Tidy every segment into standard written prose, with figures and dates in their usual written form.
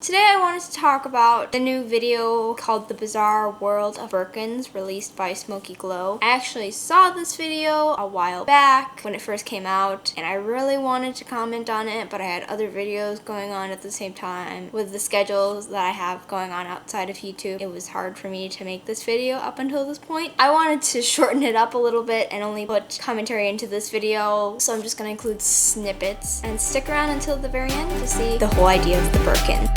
Today I wanted to talk about the new video called The Bizarre World of Birkins, released by Smokey Glow. I actually saw this video a while back when it first came out, and I really wanted to comment on it, but I had other videos going on at the same time. With the schedules that I have going on outside of YouTube, it was hard for me to make this video up until this point. I wanted to shorten it up a little bit and only put commentary into this video, so I'm just gonna include snippets and stick around until the very end to see the whole idea of the Birkin.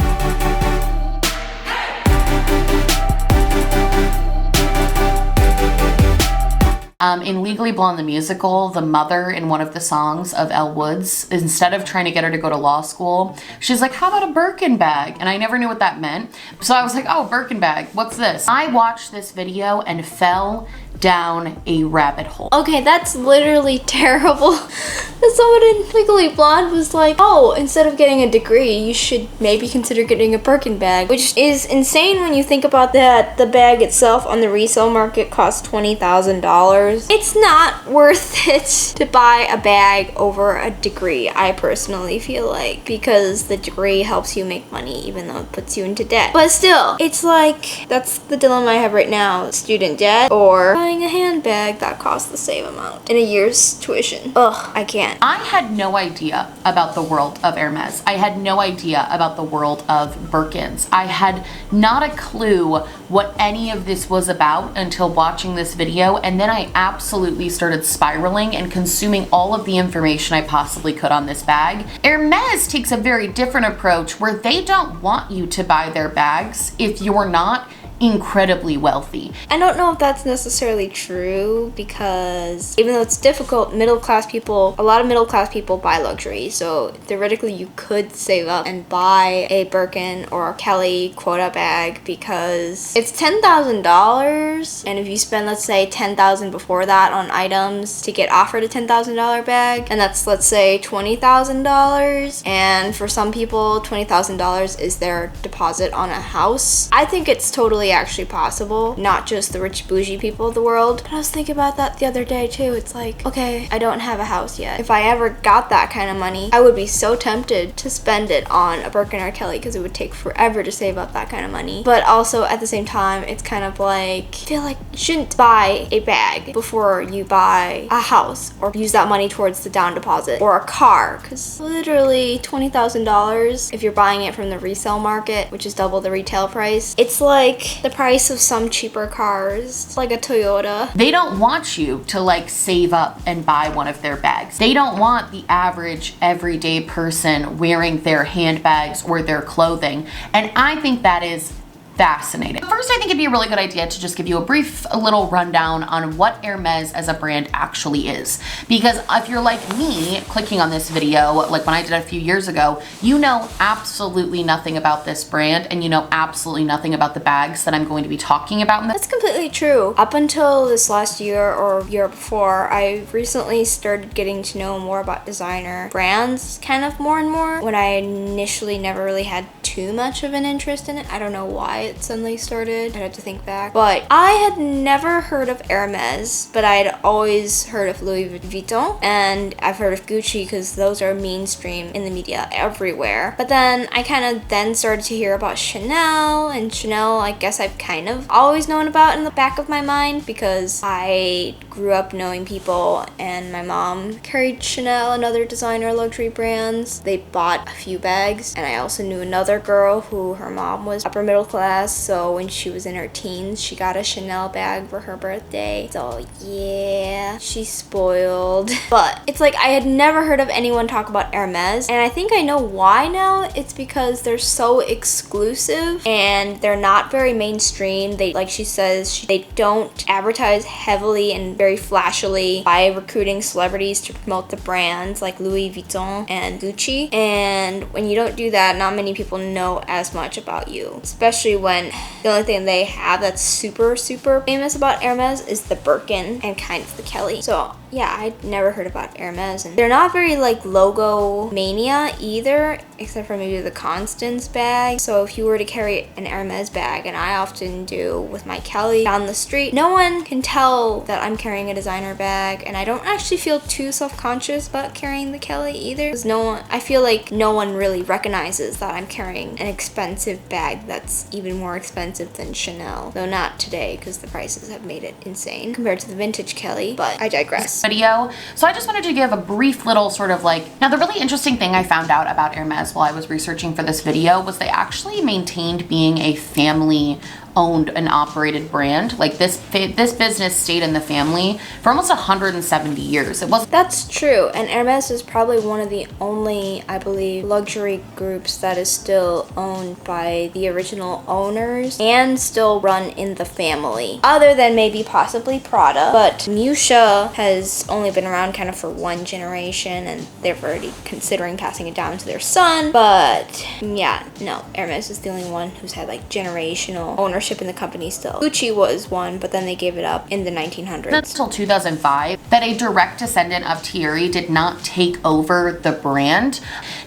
In Legally Blonde the musical, the mother in one of the songs of Elle Woods, instead of trying to get her to go to law school, she's like, how about a Birkin bag? And I never knew what that meant. So I was like, oh, Birkin bag, what's this? I watched this video and fell down a rabbit hole. Okay, that's literally terrible. Someone in Legally Blonde was like, oh, instead of getting a degree, you should maybe consider getting a Birkin bag, which is insane when you think about that. The bag itself on the resale market costs $20,000. It's not worth it to buy a bag over a degree, I personally feel like, because the degree helps you make money even though it puts you into debt. But still, it's like, that's the dilemma I have right now. Student debt or buying a handbag that costs the same amount in a year's tuition. Ugh, I can't. I had no idea about the world of Hermes. I had no idea about the world of Birkins. I had not a clue what any of this was about until watching this video, and then I absolutely started spiraling and consuming all of the information I possibly could on this bag. Hermes takes a very different approach where they don't want you to buy their bags if you're not incredibly wealthy. I don't know if that's necessarily true, because even though it's difficult, middle-class people, a lot of middle-class people buy luxury, so theoretically you could save up and buy a Birkin or a Kelly quota bag because it's $10,000, and if you spend, let's say, $10,000 before that on items to get offered a $10,000 bag, and that's, let's say, $20,000, and for some people $20,000 is their deposit on a house. I think it's totally actually possible, not just the rich bougie people of the world. But I was thinking about that the other day too. It's like, okay, I don't have a house yet. If I ever got that kind of money, I would be so tempted to spend it on a Birkin or Kelly because it would take forever to save up that kind of money. But also at the same time, it's kind of like, I feel like you shouldn't buy a bag before you buy a house or use that money towards the down deposit or a car, because literally $20,000 if you're buying it from the resale market, which is double the retail price, it's like the price of some cheaper cars, like a Toyota. They don't want you to like save up and buy one of their bags. They don't want the average everyday person wearing their handbags or their clothing. And I think that is fascinating. First, I think it'd be a really good idea to just give you a little rundown on what Hermes as a brand actually is. Because if you're like me, clicking on this video, like when I did a few years ago, you know absolutely nothing about this brand and you know absolutely nothing about the bags that I'm going to be talking about. That's completely true. Up until this last year or year before, I recently started getting to know more about designer brands kind of more and more, when I initially never really had too much of an interest in it. I don't know why it suddenly started. I'd have to think back. But I had never heard of Hermes, but I'd always heard of Louis Vuitton, and I've heard of Gucci because those are mainstream in the media everywhere. But then I kind of then started to hear about Chanel, and Chanel I guess I've kind of always known about in the back of my mind because I grew up knowing people and my mom carried Chanel and other designer luxury brands. They bought a few bags, and I also knew another girl who her mom was upper middle class, so when she was in her teens she got a Chanel bag for her birthday. So yeah, she's spoiled. But it's like I had never heard of anyone talk about Hermes, and I think I know why now. It's because they're so exclusive and they're not very mainstream. They, like she says, they don't advertise heavily and very flashily by recruiting celebrities to promote the brands like Louis Vuitton and Gucci, and when you don't do that, not many people know as much about you, especially when the only thing they have that's super famous about Hermes is the Birkin and kind of the Kelly. So yeah, I'd never heard about Hermes, and they're not very like logo mania either, except for maybe the Constance bag. So if you were to carry an Hermes bag, and I often do with my Kelly down the street, no one can tell that I'm carrying a designer bag, and I don't actually feel too self-conscious about carrying the Kelly either, because I feel like no one really recognizes that I'm carrying an expensive bag that's even more expensive than Chanel. Though not today, because the prices have made it insane compared to the vintage Kelly, but I digress. Video. So I just wanted to give a brief little sort of like, now the really interesting thing I found out about Hermes while I was researching for this video was they actually maintained being a family owned and operated brand. Like this business stayed in the family for almost 170 years. That's true, and Hermes is probably one of the only, I believe, luxury groups that is still owned by the original owners and still run in the family, other than maybe possibly Prada. But Musha has only been around kind of for one generation, and they're already considering passing it down to their son. But yeah, no, Hermes is the only one who's had like generational ownership in the company still. Gucci was one, but then they gave it up in the 1900s. That's until 2005 that a direct descendant of Thierry did not take over the brand.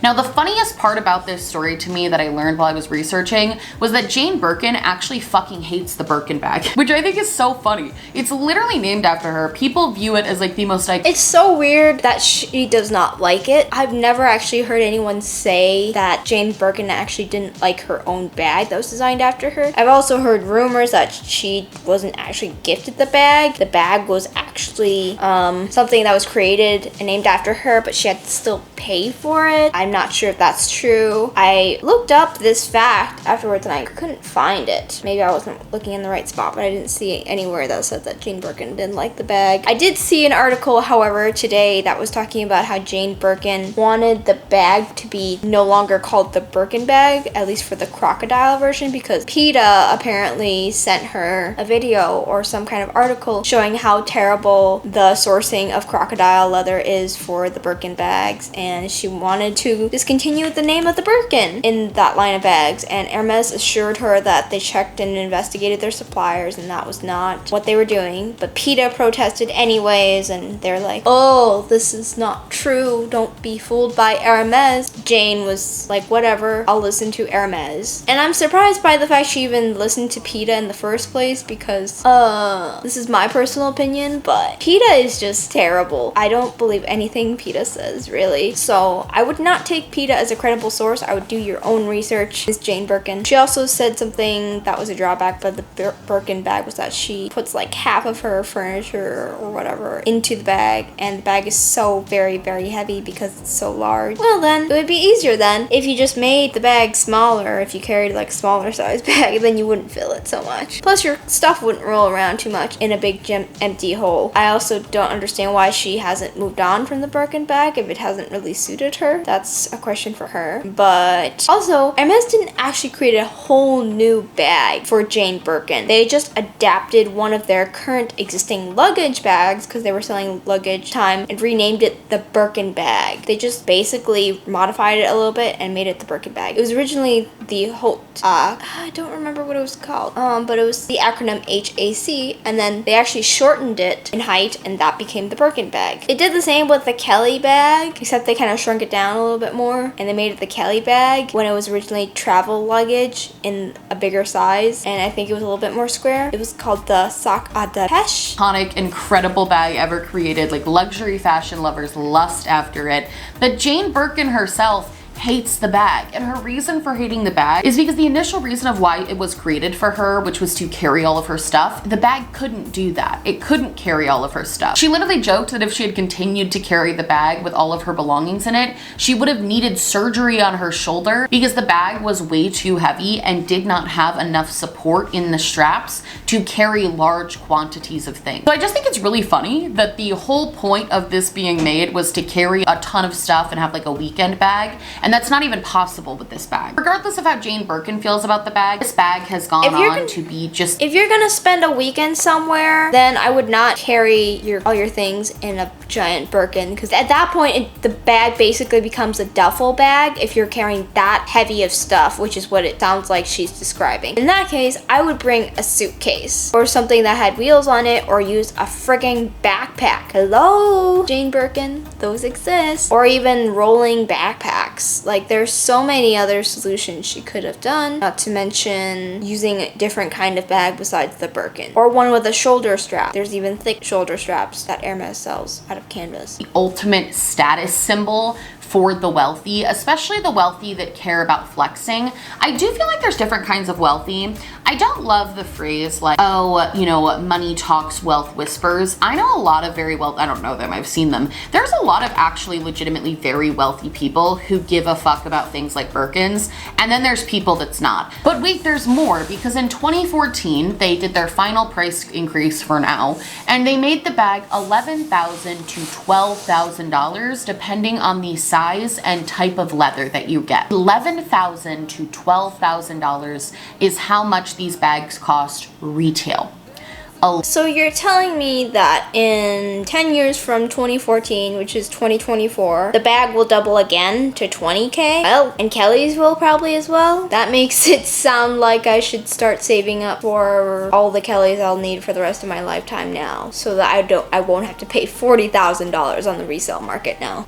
Now, the funniest part about this story to me that I learned while I was researching was that Jane Birkin actually fucking hates the Birkin bag, which I think is so funny. It's literally named after her. People view it as like the most like... It's so weird that she does not like it. I've never actually heard anyone say that Jane Birkin actually didn't like her own bag that was designed after her. I've also heard rumors that she wasn't actually gifted the bag. The bag was actually something that was created and named after her, but she had to still pay for it. I'm not sure if that's true. I looked up this fact afterwards and I couldn't find it. Maybe I wasn't looking in the right spot, but I didn't see anywhere that said that Jane Birkin didn't like the bag. I did see an article, however, today that was talking about how Jane Birkin wanted the bag to be no longer called the Birkin bag, at least for the crocodile version, because PETA apparently sent her a video or some kind of article showing how terrible the sourcing of crocodile leather is for the Birkin bags, and she wanted to discontinue the name of the Birkin in that line of bags, and Hermes assured her that they checked and investigated their suppliers and that was not what they were doing, but PETA protested anyways, and they're like, oh, this is not true, don't be fooled by Hermes. Jane was like, whatever, I'll listen to Hermes. And I'm surprised by the fact she even listened to PETA in the first place, because this is my personal opinion, but PETA is just terrible. I don't believe anything PETA says, really. So I would not take PETA as a credible source. I would do your own research. Is Jane Birkin. She also said something that was a drawback, but the Birkin bag was that she puts like half of her furniture or whatever into the bag, and the bag is so very, very heavy because it's so large. Well then, it would be easier then if you just made the bag smaller. If you carried like a smaller size bag, then you wouldn't fill it so much. Plus your stuff wouldn't roll around too much in a big empty hole. I also don't understand why she hasn't moved on from the Birkin bag if it hasn't really suited her. That's a question for her. But also, Hermes didn't actually create a whole new bag for Jane Birkin. They just adapted one of their current existing luggage bags, because they were selling luggage time, and renamed it the Birkin bag. They just basically modified it a little bit and made it the Birkin bag. It was originally the I don't remember what it was called, but it was the acronym HAC, and then they actually shortened it in height, and that became the Birkin bag. They did the same with the Kelly bag, except they kind of shrunk it down a little bit more, and they made it the Kelly bag when it was originally travel luggage in a bigger size, and I think it was a little bit more square. It was called the Sac à Dépêche. Iconic, incredible bag ever created. Like, luxury fashion lovers lust after it. But Jane Birkin herself hates the bag, and her reason for hating the bag is because the initial reason of why it was created for her, which was to carry all of her stuff, the bag couldn't do that. It couldn't carry all of her stuff. She literally joked that if she had continued to carry the bag with all of her belongings in it, she would have needed surgery on her shoulder because the bag was way too heavy and did not have enough support in the straps to carry large quantities of things. So I just think it's really funny that the whole point of this being made was to carry a ton of stuff and have like a weekend bag, and that's not even possible with this bag. Regardless of how Jane Birkin feels about the bag, this bag has gone on to be just... If you're gonna spend a weekend somewhere, then I would not carry all your things in a giant Birkin, because at that point the bag basically becomes a duffel bag if you're carrying that heavy of stuff, which is what it sounds like she's describing. In that case, I would bring a suitcase or something that had wheels on it, or use a frigging backpack. Hello, Jane Birkin, those exist. Or even rolling backpacks. Like, there's so many other solutions she could have done, not to mention using a different kind of bag besides the Birkin, or one with a shoulder strap. There's even thick shoulder straps that Hermes sells out of canvas. The ultimate status symbol for the wealthy, especially the wealthy that care about flexing. I do feel like there's different kinds of wealthy. I don't love the phrase like, oh, you know, money talks, wealth whispers. I know a lot of very wealthy, I don't know them, I've seen them. There's a lot of actually legitimately very wealthy people who give a fuck about things like Birkins, and then there's people that's not. But wait, there's more, because in 2014, they did their final price increase for now, and they made the bag $11,000 to $12,000 depending on the size and type of leather that you get. $11,000 to $12,000 is how much these bags cost retail. So you're telling me that in 10 years from 2014, which is 2024, the bag will double again to 20K? Well, and Kelly's will probably as well? That makes it sound like I should start saving up for all the Kellys I'll need for the rest of my lifetime now, so that I won't have to pay $40,000 on the resale market now.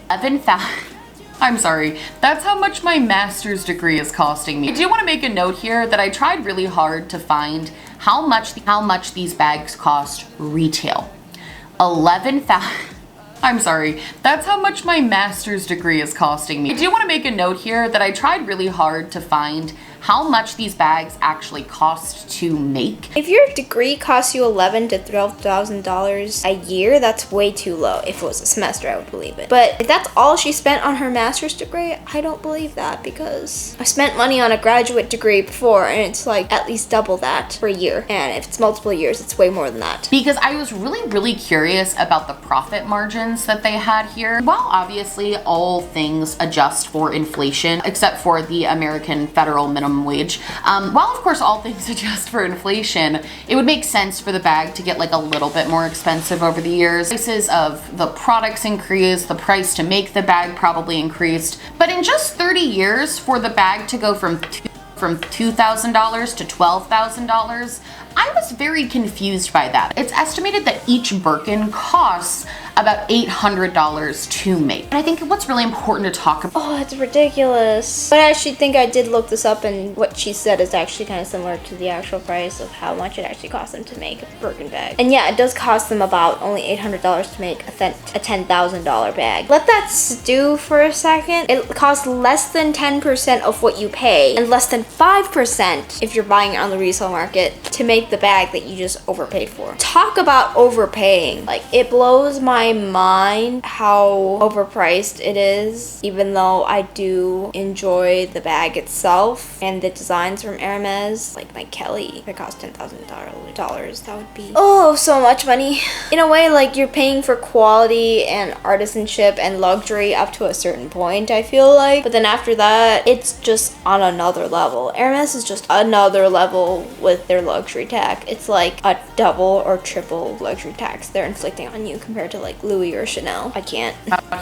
11,000. I'm sorry, that's how much my master's degree is costing me. I do want to make a note here that I tried really hard to find how much these bags cost retail. 11,000. I'm sorry, that's how much my master's degree is costing me. I do want to make a note here that I tried really hard to find how much these bags actually cost to make. If your degree costs you $11,000 to $12,000 a year, that's way too low. If it was a semester, I would believe it. But if that's all she spent on her master's degree, I don't believe that, because I spent money on a graduate degree before, and it's like at least double that for a year. And if it's multiple years, it's way more than that. Because I was really curious about the profit margins that they had here. While obviously all things adjust for inflation, except for the American federal minimum wage. While of course all things adjust for inflation, it would make sense for the bag to get like a little bit more expensive over the years. Prices of the products increased, the price to make the bag probably increased, but in just 30 years for the bag to go from $2,000 to $12,000, I was very confused by that. It's estimated that each Birkin costs about $800 to make. And I think what's really important to talk about— Oh, it's ridiculous. But I actually think I did look this up, and what she said is actually kind of similar to the actual price of how much it actually costs them to make a Birkin bag. And yeah, it does cost them about only $800 to make a $10,000 bag. Let that stew for a second. It costs less than 10% of what you pay, and less than 5% if you're buying it on the resale market, to make the bag that you just overpaid for. Talk about overpaying. Like, it blows my mind how overpriced it is, even though I do enjoy the bag itself and the designs from Hermes. Like my Kelly, if it cost $10,000, that would be, oh, so much money. In a way, like, you're paying for quality and artisanship and luxury up to a certain point, I feel like. But then after that, it's just on another level. Hermes is just another level with their luxury tax. It's like a double or triple luxury tax they're inflicting on you compared to like Louis or Chanel. I can't.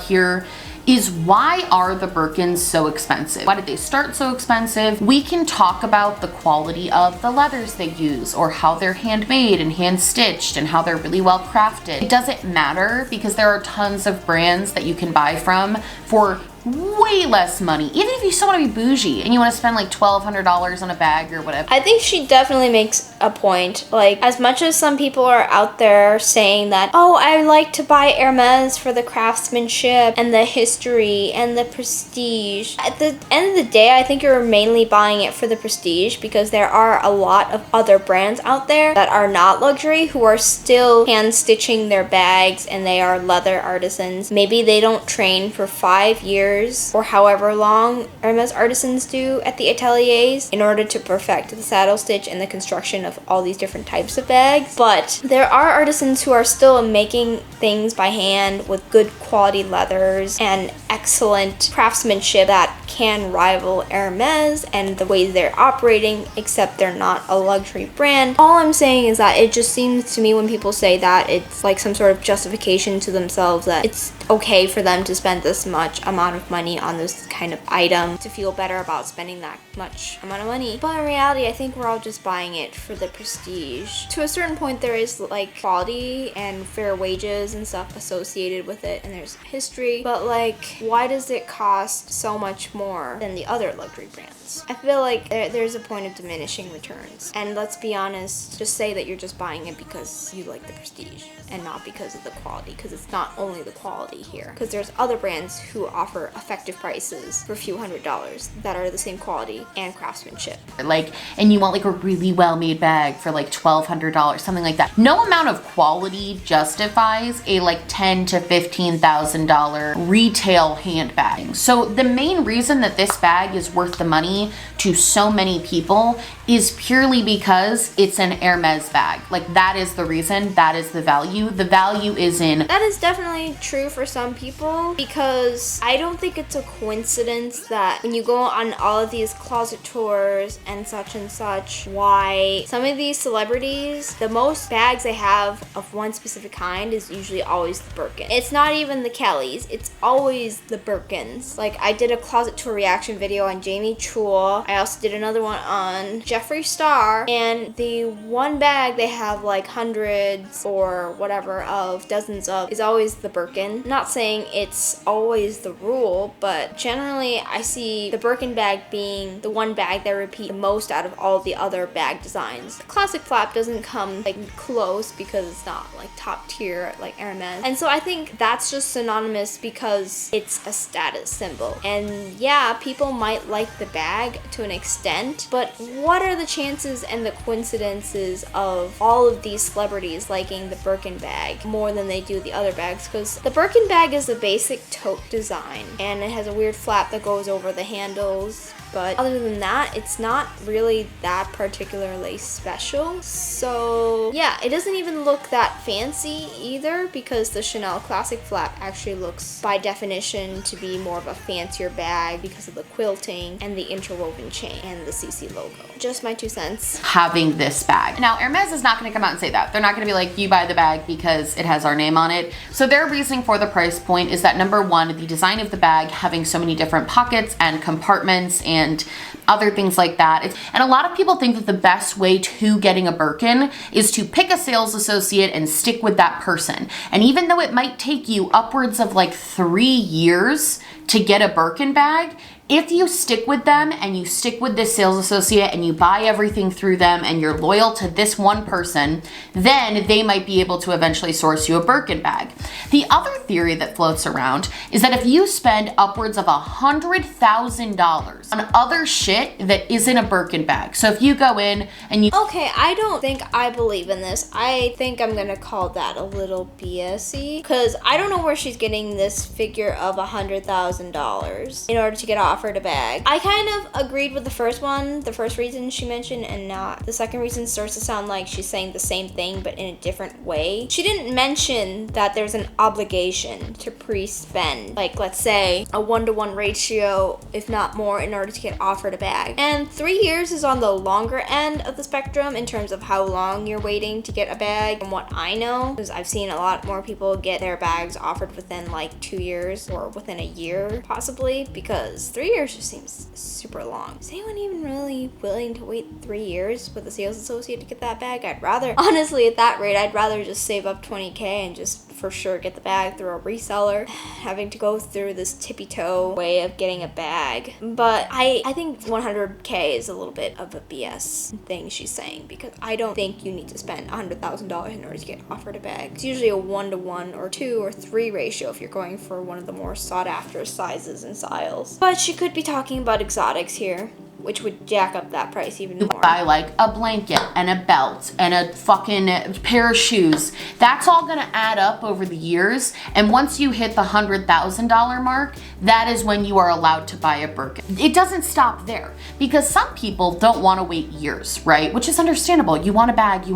Here is, why are the Birkins so expensive? Why did they start so expensive? We can talk about the quality of the leathers they use, or how they're handmade and hand stitched, and how they're really well crafted. It doesn't matter, because there are tons of brands that you can buy from for way less money. Even if you still want to be bougie and you want to spend like $1,200 on a bag or whatever. I think she definitely makes a point. Like, as much as some people are out there saying that, oh, I like to buy Hermes for the craftsmanship and the history and the prestige, at the end of the day, I think you're mainly buying it for the prestige, because there are a lot of other brands out there that are not luxury who are still hand stitching their bags, and they are leather artisans. Maybe they don't train for 5 years years or however long Hermes artisans do at the ateliers in order to perfect the saddle stitch and the construction of all these different types of bags. But there are artisans who are still making things by hand with good quality leathers and excellent craftsmanship that can rival Hermes and the way they're operating, except they're not a luxury brand. All I'm saying is that it just seems to me when people say that, it's like some sort of justification to themselves that it's okay for them to spend this much amount of money on this kind of item to feel better about spending that much amount of money. But in reality, I think we're all just buying it for the prestige. To a certain point, there is like quality and fair wages and stuff associated with it, and there's history, but like, why does it cost so much more than the other luxury brands? I feel like there's a point of diminishing returns. And let's be honest, just say that you're just buying it because you like the prestige and not because of the quality, because it's not only the quality here. Because there's other brands who offer effective prices for a few $100s that are the same quality and craftsmanship. Like, and you want like a really well-made bag for like $1,200, something like that. No amount of quality justifies a like $10,000 to $15,000 retail handbag. So the main reason that this bag is worth the money to so many people is purely because it's an Hermes bag. Like, that is the reason, that is the value. The value is in... That is definitely true for some people, because I don't think it's a coincidence that when you go on all of these closet tours and such, why some of these celebrities, the most bags they have of one specific kind is usually always the Birkin. It's not even the Kellys, it's always the Birkins. Like, I did a closet tour reaction video on Jamie Chua. I also did another one on Jeffree Star, and the one bag they have like hundreds or whatever of dozens of is always the Birkin. Not saying it's always the rule, but generally I see the Birkin bag being the one bag that repeat the most out of all the other bag designs. The classic flap doesn't come like close because it's not like top tier like Hermes, and so I think that's just synonymous because it's a status symbol. And yeah, people might like the bag to an extent, but what are the chances and the coincidences of all of these celebrities liking the Birkin bag more than they do the other bags? Because the Birkin bag is a basic tote design and it has a weird flap that goes over the handles, but other than that, it's not really that particularly special. So yeah, it doesn't even look that fancy either, because the Chanel classic flap actually looks by definition to be more of a fancier bag because of the quilting and the interwoven chain and the CC logo. Just my 2 cents. Having this bag. Now, Hermes is not going to come out and say that. They're not going to be like, you buy the bag because it has our name on it. So their reasoning for the price point is that, number one, the design of the bag having so many different pockets and compartments and other things like that. And a lot of people think that the best way to getting a Birkin is to pick a sales associate and stick with that person. And even though it might take you upwards of like 3 years to get a Birkin bag, if you stick with them and you stick with this sales associate and you buy everything through them and you're loyal to this one person, then they might be able to eventually source you a Birkin bag. The other theory that floats around is that if you spend upwards of $100,000 on other shit that isn't a Birkin bag, so if you go in and you... Okay, I don't think I believe in this. I think I'm gonna call that a little BS-y, because I don't know where she's getting this figure of $100,000 in order to get offered a bag. I kind of agreed with the first one, the first reason she mentioned, and not the second reason. Starts to sound like she's saying the same thing but in a different way. She didn't mention that there's an obligation to pre-spend, like let's say a 1-to-1 ratio, if not more, in order to get offered a bag. And 3 years is on the longer end of the spectrum in terms of how long you're waiting to get a bag, from what I know, because I've seen a lot more people get their bags offered within like 2 years or within a year possibly, because 3 years just seems super long. Is anyone even really willing to wait 3 years with a sales associate to get that bag? I'd rather, honestly, at that rate, I'd rather just save up $20K and just for sure get the bag through a reseller, having to go through this tippy-toe way of getting a bag. But I think 100K is a little bit of a BS thing she's saying, because I don't think you need to spend $100,000 in order to get offered a bag. It's usually a 1-to-1 or 2 or 3 ratio if you're going for one of the more sought-after sizes and styles. But she could be talking about exotics here. which would jack up that price even more. Buy like a blanket and a belt and a fucking pair of shoes. That's all gonna add up over the years. And once you hit the $100,000 mark, that is when you are allowed to buy a Birkin. It doesn't stop there, because some people don't want to wait years, right? Which is understandable. You want a bag,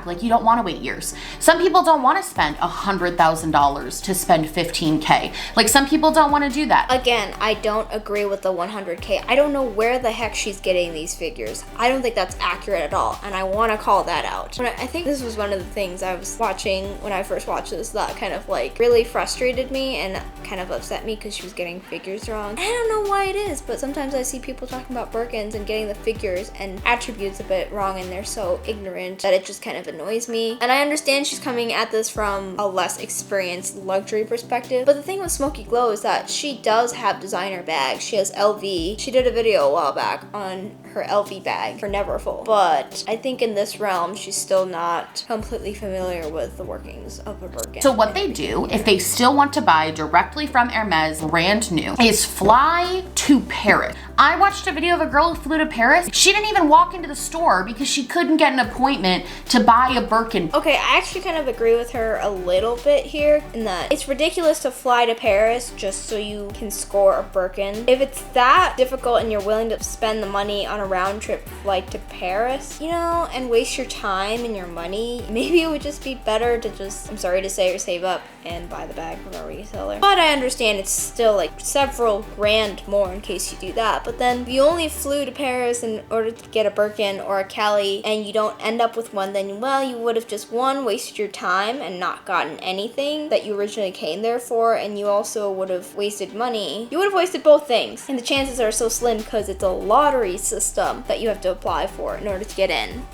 like you don't want to wait years. Some people don't want to spend $100,000 to spend 15K. Like some people don't want to do that. Again, I don't agree with the 100K. I don't know where the heck she's getting these figures. I don't think that's accurate at all, and I want to call that out. I think this was one of the things I was watching when I first watched this that kind of like really frustrated me and kind of upset me, because she was getting figures wrong. I don't know why it is, but sometimes I see people talking about Birkins and getting the figures and attributes a bit wrong, and they're so ignorant that it just kind of annoys me. And I understand she's coming at this from a less experienced luxury perspective, but the thing with Smokey Glow is that she does have designer bags. She has LV. She did a video a while back on her LV bag for Neverfull, but I think in this realm she's still not completely familiar with the workings of a Birkin. So what they do, if they still want to buy directly from Hermes, brand new, is fly to Paris. I watched a video of a girl who flew to Paris. She didn't even walk into the store because she couldn't get an appointment to buy a Birkin. Okay, I actually kind of agree with her a little bit here in that it's ridiculous to fly to Paris just so you can score a Birkin. If it's that difficult and you're willing to spend the money on a round trip flight to Paris, you know, and waste your time and your money, maybe it would just be better to just, I'm sorry to say, or save up and buy the bag from a reseller. But I understand it's still like several grand more in case you do that. But then if you only flew to Paris in order to get a Birkin or a Kelly and you don't end up with one, then well, you would have just one, wasted your time and not gotten anything that you originally came there for, and you also would have wasted money. You would have wasted both things, and the chances are so slim because it's a lottery system that you have to apply for in order to get in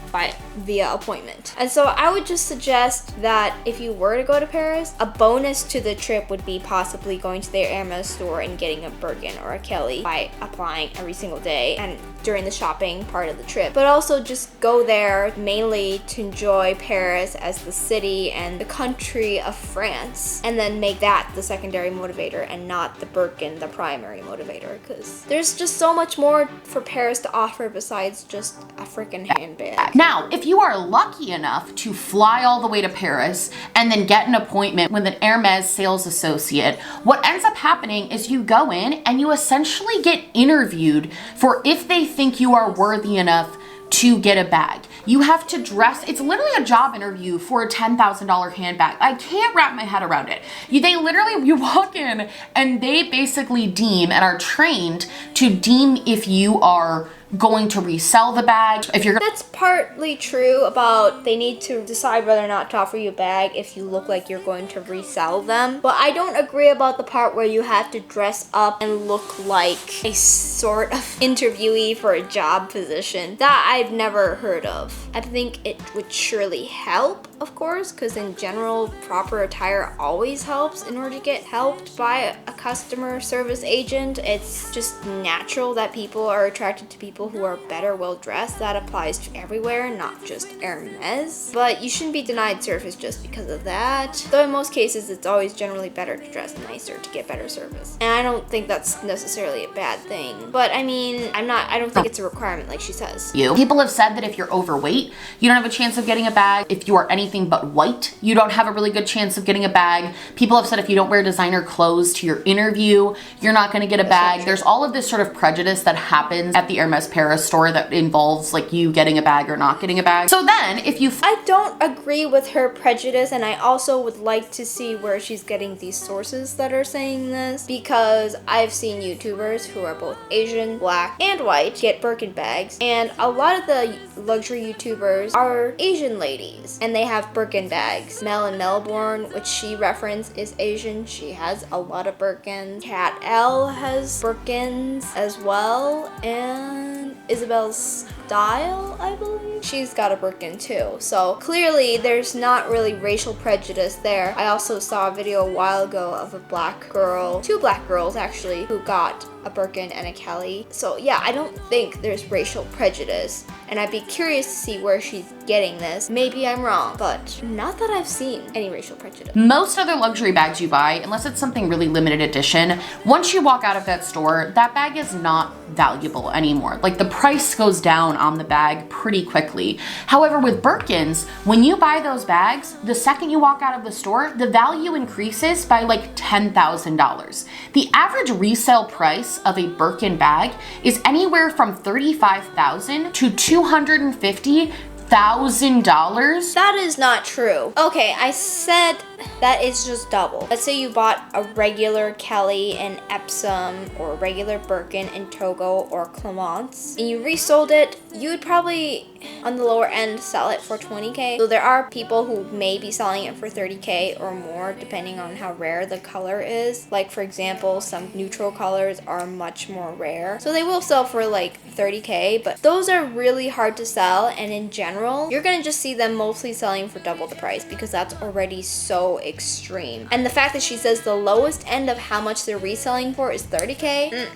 via appointment. And so I would just suggest that if you were to go to Paris, a bonus to the trip would be possibly going to their Hermes store and getting a Birkin or a Kelly by applying every single day and during the shopping part of the trip. But also just go there mainly to enjoy Paris as the city and the country of France, and then make that the secondary motivator and not the Birkin the primary motivator, because there's just so much more for Paris to offer besides just a freaking handbag. Now, if you are lucky enough to fly all the way to Paris and then get an appointment with an Hermes sales associate, what ends up happening is you go in and you essentially get interviewed for if they think you are worthy enough to get a bag. You have to dress, it's literally a job interview for a $10,000 handbag. I can't wrap my head around it. You walk in and they basically deem and are trained to deem if you are going to resell the bag. That's partly true about they need to decide whether or not to offer you a bag if you look like you're going to resell them. But I don't agree about the part where you have to dress up and look like a sort of interviewee for a job position. That I've never heard of. I think it would surely help, of course, because in general, proper attire always helps in order to get helped by a customer service agent. It's just natural that people are attracted to people who are better well dressed. That applies to everywhere, not just Hermes. But you shouldn't be denied service just because of that. Though in most cases, it's always generally better to dress nicer to get better service. And I don't think that's necessarily a bad thing. But I mean, I don't think it's a requirement like she says. People have said that if you're overweight, you don't have a chance of getting a bag. If you are anything but white, you don't have a really good chance of getting a bag. People have said if you don't wear designer clothes to your interview, you're not gonna get a bag. There's all of this sort of prejudice that happens at the Hermes Paris store that involves like you getting a bag or not getting a bag. So then if you... I don't agree with her prejudice, and I also would like to see where she's getting these sources that are saying this, because I've seen YouTubers who are both Asian, black, and white get Birkin bags, and a lot of the luxury YouTubers are Asian ladies, and they have Birkin bags. Mel in Melbourne, which she referenced, is Asian. She has a lot of Birkins. Kat L has Birkins as well, and Isabel Style, I believe, she's got a Birkin too. So clearly there's not really racial prejudice there. I also saw a video a while ago of a black girl, two black girls actually, who got a Birkin and a Kelly. So yeah, I don't think there's racial prejudice, and I'd be curious to see where she's getting this. Maybe I'm wrong, but not that I've seen any racial prejudice. Most other luxury bags you buy, unless it's something really limited edition, once you walk out of that store, that bag is not valuable anymore. Like, the price goes down on the bag pretty quickly. However, with Birkins, when you buy those bags, the second you walk out of the store, the value increases by like $10,000. The average resale price of a Birkin bag is anywhere from $35,000 to $250,000. That is not true. Okay, I said that is just double. Let's say you bought a regular Kelly in Epsom or regular Birkin in Togo or Clemence and you resold it, you would probably on the lower end sell it for 20K. So there are people who may be selling it for 30K or more depending on how rare the color is. Like, for example, some neutral colors are much more rare, so they will sell for like 30K, but those are really hard to sell, and in general you're gonna just see them mostly selling for double the price because that's already so extreme. And the fact that she says the lowest end of how much they're reselling for is 30K,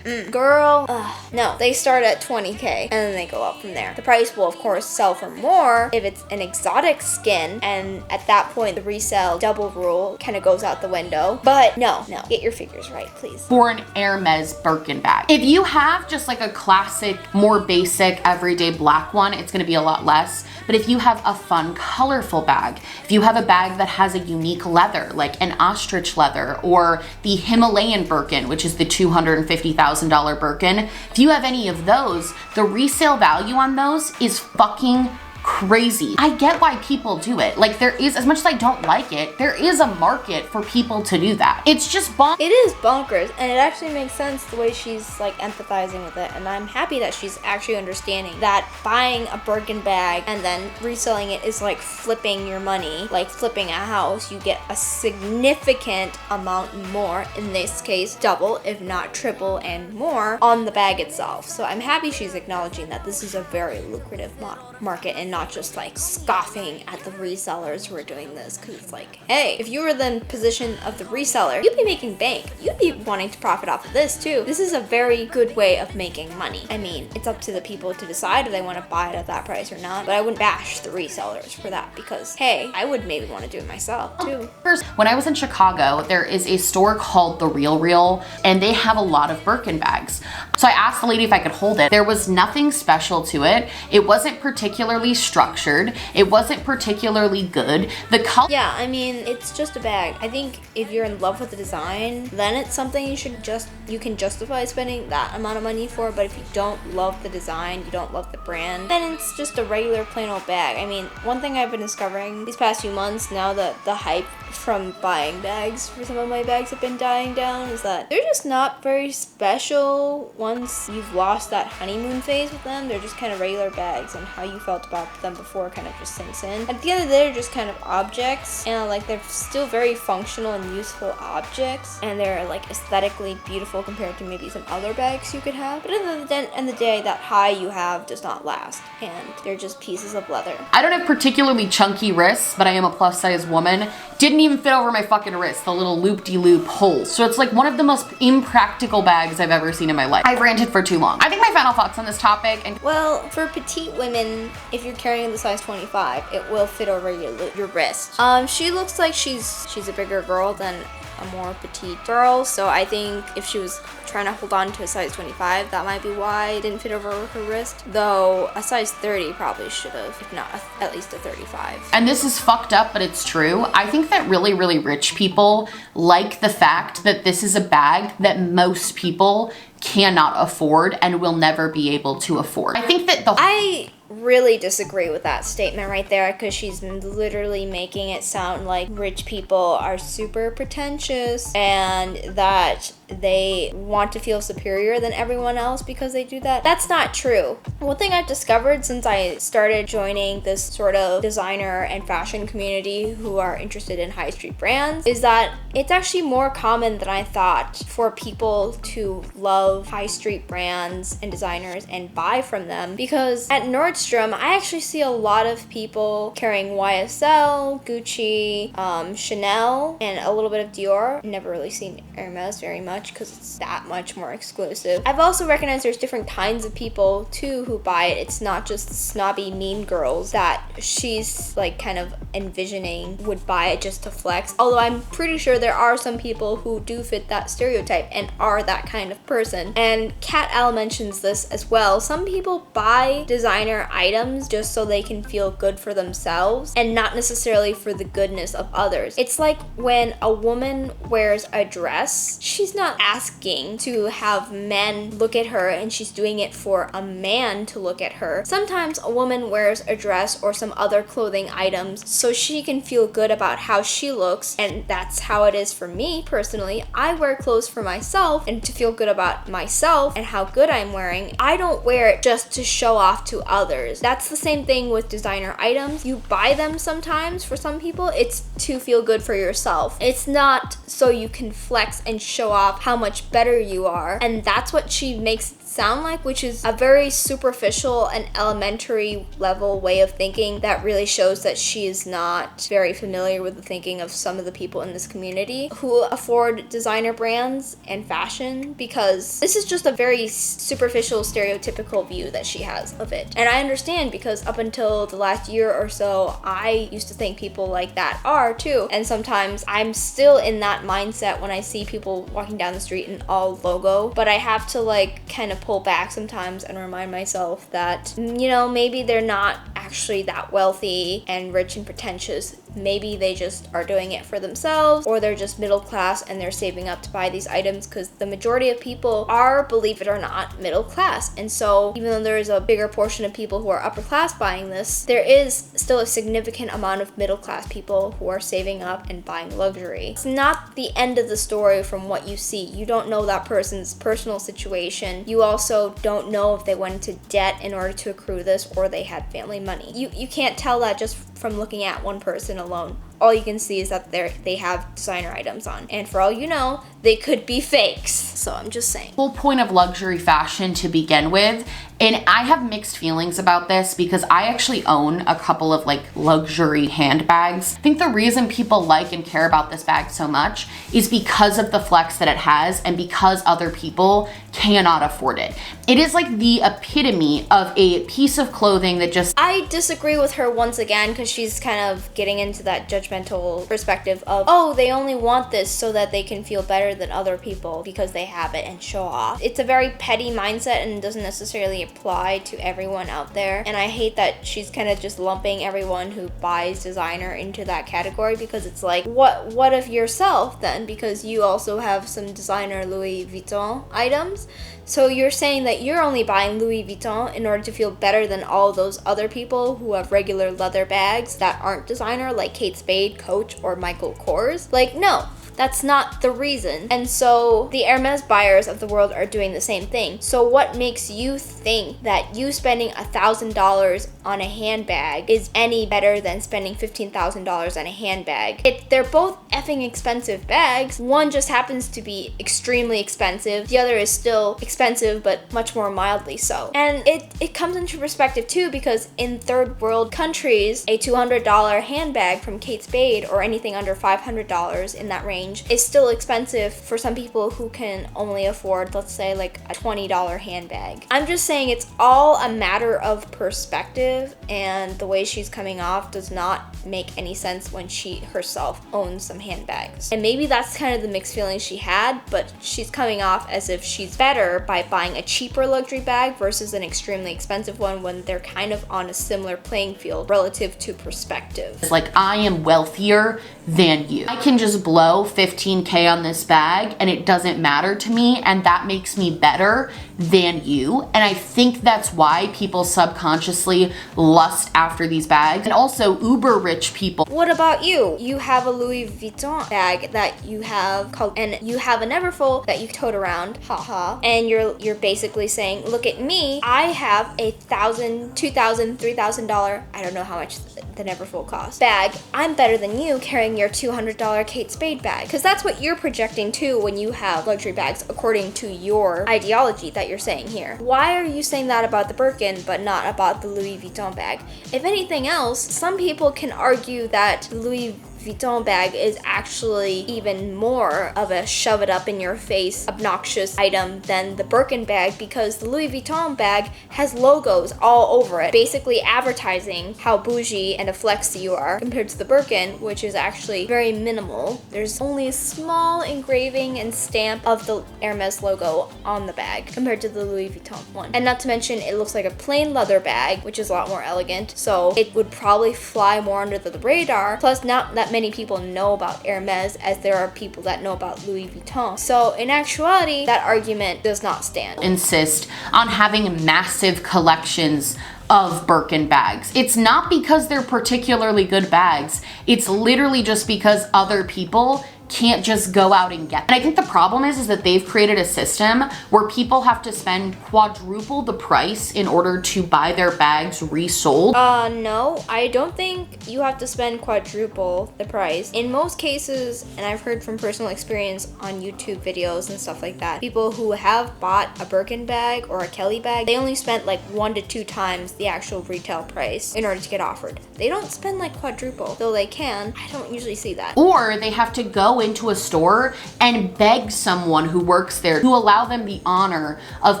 girl, no, they start at 20K and then they go up from there. The price will of course sell for more if it's an exotic skin, and at that point the resale double rule kind of goes out the window. But no, get your figures right, please. For an Hermes Birkin bag, if you have just like a classic, more basic, everyday black one, it's gonna be a lot less. But if you have a fun, colorful bag, if you have a bag that has a unique leather, like an ostrich leather or the Himalayan Birkin, which is the $250,000 Birkin, if you have any of those, the resale value on those is fucking crazy. I get why people do it. Like, there is, as much as I don't like it, there is a market for people to do that. It's just It is bonkers, and it actually makes sense the way she's like empathizing with it, and I'm happy that she's actually understanding that buying a Birkin bag and then reselling it is like flipping your money, like flipping a house. You get a significant amount more, in this case double if not triple and more, on the bag itself. So I'm happy she's acknowledging that this is a very lucrative market and not just like scoffing at the resellers who are doing this, because it's like, hey, if you were the position of the reseller, you'd be making bank. You'd be wanting to profit off of this too. This is a very good way of making money. I mean, it's up to the people to decide if they want to buy it at that price or not, but I wouldn't bash the resellers for that because, hey, I would maybe want to do it myself too. First, when I was in Chicago, there is a store called The Real Real, and they have a lot of Birkin bags. So I asked the lady if I could hold it. There was nothing special to it. It wasn't particularly structured. It wasn't particularly good. The color. Yeah, I mean, it's just a bag. I think if you're in love with the design, then it's something you can justify spending that amount of money for. But if you don't love the design, you don't love the brand, then it's just a regular plain old bag. I mean, one thing I've been discovering these past few months, now that the hype from buying bags for some of my bags have been dying down, is that they're just not very special once you've lost that honeymoon phase with them. They're just kind of regular bags, and how you felt about them before kind of just sinks in. At the end of the day, they're just kind of objects, and like they're still very functional and useful objects, and they're like aesthetically beautiful compared to maybe some other bags you could have. But at the end of the day, that high you have does not last, and they're just pieces of leather. I don't have particularly chunky wrists, but I am a plus size woman. Didn't even fit over my fucking wrist, the little loop-de-loop holes. So it's like one of the most impractical bags I've ever seen in my life. I've ranted for too long. I think my final thoughts on this topic, and well, for petite women, if you're carrying the size 25, it will fit over your wrist. She looks like she's a bigger girl than a more petite girl, so I think if she was trying to hold on to a size 25, that might be why it didn't fit over her wrist, though a size 30 probably should have, if not at least a 35. And this is fucked up, but it's true. I think that really, really rich people like the fact that this is a bag that most people cannot afford and will never be able to afford. I think that I really disagree with that statement right there, because she's literally making it sound like rich people are super pretentious and that they want to feel superior than everyone else because they do that. That's not true. One thing I've discovered since I started joining this sort of designer and fashion community who are interested in high street brands is that it's actually more common than I thought for people to love high street brands and designers and buy from them, because at Nordstrom I actually see a lot of people carrying YSL, Gucci, Chanel, and a little bit of Dior. Never really seen Hermes very much. much because it's that much more exclusive. I've also recognized there's different kinds of people too who buy it. It's not just the snobby mean girls that she's like kind of envisioning would buy it just to flex. Although I'm pretty sure there are some people who do fit that stereotype and are that kind of person. And Kat L mentions this as well. Some people buy designer items just so they can feel good for themselves and not necessarily for the goodness of others. It's like when a woman wears a dress, she's not asking to have men look at her and she's doing it for a man to look at her. Sometimes a woman wears a dress or some other clothing items so she can feel good about how she looks, and that's how it is for me personally. I wear clothes for myself and to feel good about myself and how good I'm wearing. I don't wear it just to show off to others. That's the same thing with designer items. You buy them sometimes for some people, it's to feel good for yourself. It's not so you can flex and show off how much better you are. And that's what she makes it sound like, which is a very superficial and elementary level way of thinking that really shows that she is not very familiar with the thinking of some of the people in this community who afford designer brands and fashion, because this is just a very superficial, stereotypical view that she has of it. And I understand, because up until the last year or so, I used to think people like that are too. And sometimes I'm still in that mindset when I see people walking down the street in all logo, but I have to like kind of pull back sometimes and remind myself that, you know, maybe they're not actually that wealthy and rich and pretentious. Maybe they just are doing it for themselves, or they're just middle class and they're saving up to buy these items, because the majority of people are, believe it or not, middle class. And so even though there is a bigger portion of people who are upper class buying this, there is still a significant amount of middle class people who are saving up and buying luxury. It's not the end of the story from what you see. You don't know that person's personal situation. You also don't know if they went into debt in order to accrue this or they had family money. You can't tell that just from looking at one person alone. All you can see is that they have designer items on. And for all you know, they could be fakes. So I'm just saying. Whole point of luxury fashion to begin with, and I have mixed feelings about this because I actually own a couple of like luxury handbags. I think the reason people like and care about this bag so much is because of the flex that it has and because other people cannot afford it. It is like the epitome of a piece of clothing that just... I disagree with her once again, because she's kind of getting into that judgmental perspective of, oh, they only want this so that they can feel better than other people because they have it and show off. It's a very petty mindset and doesn't necessarily apply to everyone out there. And I hate that she's kind of just lumping everyone who buys designer into that category, because it's like, what of yourself then? Because you also have some designer Louis Vuitton items. So you're saying that you're only buying Louis Vuitton in order to feel better than all those other people who have regular leather bags that aren't designer, like Kate Spade, Coach, or Michael Kors? Like, no. That's not the reason. And so the Hermes buyers of the world are doing the same thing. So what makes you think that you spending $1,000 on a handbag is any better than spending $15,000 on a handbag? They're both effing expensive bags. One just happens to be extremely expensive. The other is still expensive, but much more mildly so. And it comes into perspective too, because in third world countries, a $200 handbag from Kate Spade or anything under $500 in that range is still expensive for some people who can only afford, let's say, like a $20 handbag. I'm just saying it's all a matter of perspective, and the way she's coming off does not make any sense when she herself owns some handbags. And maybe that's kind of the mixed feelings she had, but she's coming off as if she's better by buying a cheaper luxury bag versus an extremely expensive one, when they're kind of on a similar playing field relative to perspective. It's like, I am wealthier than you. I can just blow $15K on this bag and it doesn't matter to me, and that makes me better than you. And I think that's why people subconsciously lust after these bags, and also uber rich people. What about you? You have a Louis Vuitton bag that you have called, and you have a Neverfull that you tote around, haha, and you're basically saying, look at me, I have a $1,000, $2,000, $3,000, I don't know how much the Neverfull costs, bag. I'm better than you carrying your $200 Kate Spade bag. Because that's what you're projecting too when you have luxury bags, according to your ideology that you're saying here. Why are you saying that about the Birkin but not about the Louis Vuitton bag? If anything else, some people can argue that the Louis Vuitton bag is actually even more of a shove it up in your face obnoxious item than the Birkin bag, because the Louis Vuitton bag has logos all over it, basically advertising how bougie and a flex you are, compared to the Birkin, which is actually very minimal. There's only a small engraving and stamp of the Hermes logo on the bag compared to the Louis Vuitton one. And not to mention, it looks like a plain leather bag, which is a lot more elegant, so it would probably fly more under the radar. Plus, not that many people know about Hermes as there are people that know about Louis Vuitton. So in actuality, that argument does not stand. Insist on having massive collections of Birkin bags. It's not because they're particularly good bags. It's literally just because other people can't just go out and get them. And I think the problem is that they've created a system where people have to spend quadruple the price in order to buy their bags resold. No, I don't think you have to spend quadruple the price. In most cases, and I've heard from personal experience on YouTube videos and stuff like that, people who have bought a Birkin bag or a Kelly bag, they only spent like 1 to 2 times the actual retail price in order to get offered. They don't spend like quadruple, though they can. I don't usually see that. Or they have to go into a store and beg someone who works there to allow them the honor of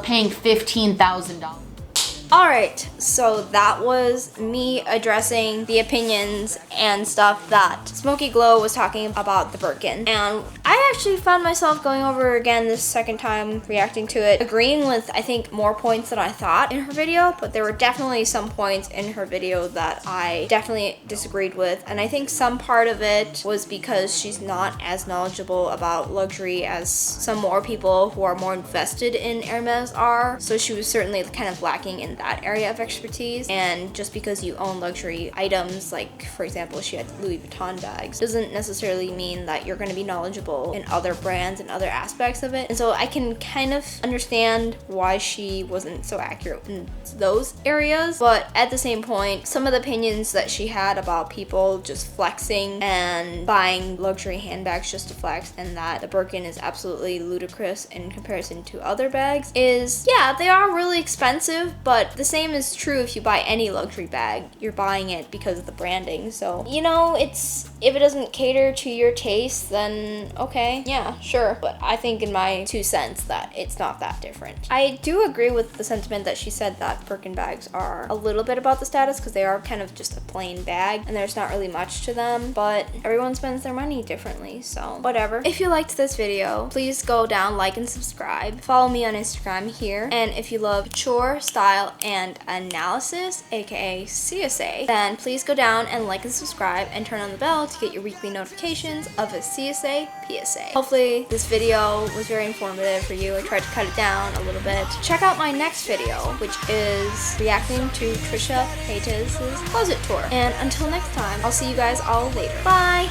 paying $15,000. Alright, so that was me addressing the opinions and stuff that Smokey Glow was talking about the Birkin. And I actually found myself going over again this second time, reacting to it, agreeing with, I think, more points than I thought in her video, but there were definitely some points in her video that I definitely disagreed with. And I think some part of it was because she's not as knowledgeable about luxury as some more people who are more invested in Hermes are. So she was certainly kind of lacking in that area of expertise. And just because you own luxury items, like for example she had Louis Vuitton bags, doesn't necessarily mean that you're going to be knowledgeable in other brands and other aspects of it. And so I can kind of understand why she wasn't so accurate in those areas, but at the same point, some of the opinions that she had about people just flexing and buying luxury handbags just to flex, and that the Birkin is absolutely ludicrous in comparison to other bags, is, yeah, they are really expensive, but the same is true if you buy any luxury bag. You're buying it because of the branding. So, you know, if it doesn't cater to your taste, then okay, yeah, sure. But I think in my 2 cents that it's not that different. I do agree with the sentiment that she said that Birkin bags are a little bit about the status, because they are kind of just a plain bag and there's not really much to them, but everyone spends their money differently, so whatever. If you liked this video, please go down, like, and subscribe. Follow me on Instagram here. And if you love chore, style, and analysis, aka CSA, then please go down and like and subscribe and turn on the bell to get your weekly notifications of a CSA PSA. Hopefully this video was very informative for you. I tried to cut it down a little bit. Check out my next video, which is reacting to Trisha Paytas' closet tour. And until next time, I'll see you guys all later. Bye!